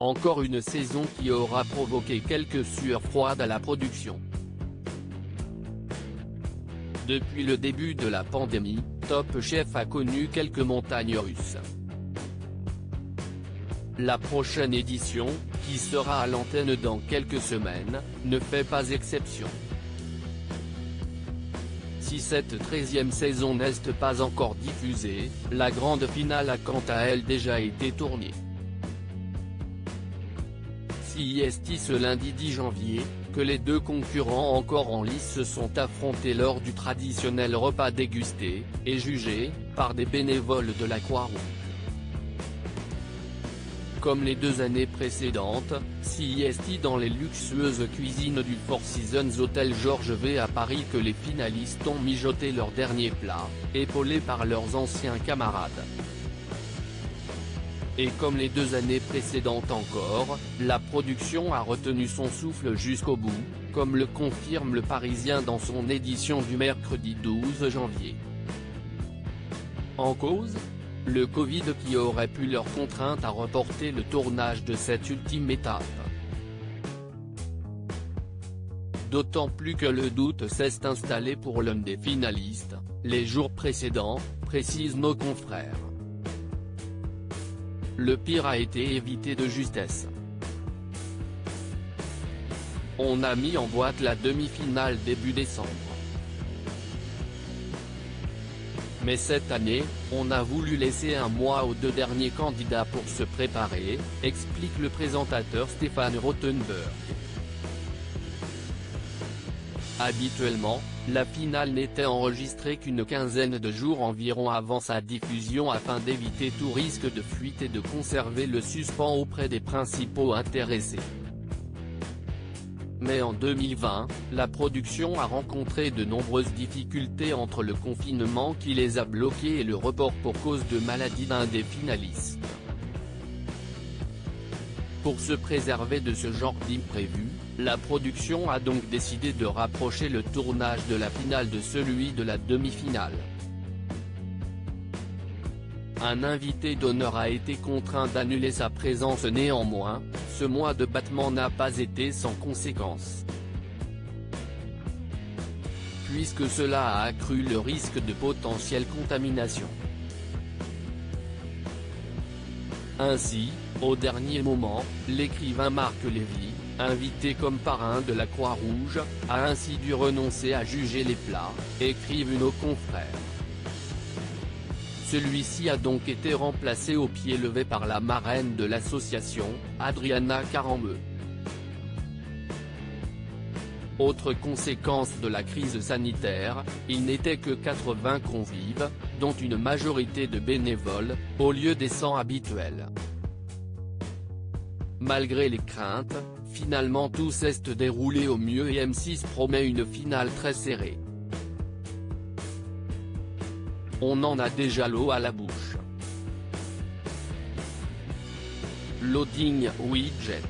Encore une saison qui aura provoqué quelques sueurs froides à la production. Depuis le début de la pandémie, Top Chef a connu quelques montagnes russes. La prochaine édition, qui sera à l'antenne dans quelques semaines, ne fait pas exception. Si cette 13e saison n'est pas encore diffusée, la grande finale a quant à elle déjà été tournée. CIST ce lundi 10 janvier, que les deux concurrents encore en lice se sont affrontés lors du traditionnel repas dégusté, et jugé, par des bénévoles de la Croix-Rouge. Comme les 2 années précédentes, CIST dans les luxueuses cuisines du Four Seasons Hôtel Georges V à Paris que les finalistes ont mijoté leur dernier plat, épaulés par leurs anciens camarades. Et comme les 2 années précédentes encore, la production a retenu son souffle jusqu'au bout, comme le confirme Le Parisien dans son édition du mercredi 12 janvier. En cause ? Le Covid qui aurait pu leur contraindre à reporter le tournage de cette ultime étape. D'autant plus que le doute s'est installé pour l'un des finalistes, les jours précédents, précisent nos confrères. Le pire a été évité de justesse. On a mis en boîte la demi-finale début décembre. Mais cette année, on a voulu laisser un mois aux 2 derniers candidats pour se préparer, explique le présentateur Stéphane Rothenberg. Habituellement, la finale n'était enregistrée qu'une quinzaine de jours environ avant sa diffusion afin d'éviter tout risque de fuite et de conserver le suspens auprès des principaux intéressés. Mais en 2020, la production a rencontré de nombreuses difficultés entre le confinement qui les a bloqués et le report pour cause de maladie d'un des finalistes. Pour se préserver de ce genre d'imprévu, la production a donc décidé de rapprocher le tournage de la finale de celui de la demi-finale. Un invité d'honneur a été contraint d'annuler sa présence néanmoins, ce mois de battement n'a pas été sans conséquences. Puisque cela a accru le risque de potentielle contamination. Ainsi, au dernier moment, l'écrivain Marc Lévy, invité comme parrain de la Croix-Rouge, a ainsi dû renoncer à juger les plats, écrivent nos confrères. Celui-ci a donc été remplacé au pied levé par la marraine de l'association, Adriana Carambeu. Autre conséquence de la crise sanitaire, il n'était que 80 convives, dont une majorité de bénévoles, au lieu des 100 habituels. Malgré les craintes, finalement tout s'est déroulé au mieux et M6 promet une finale très serrée. On en a déjà l'eau à la bouche. Loading Widget.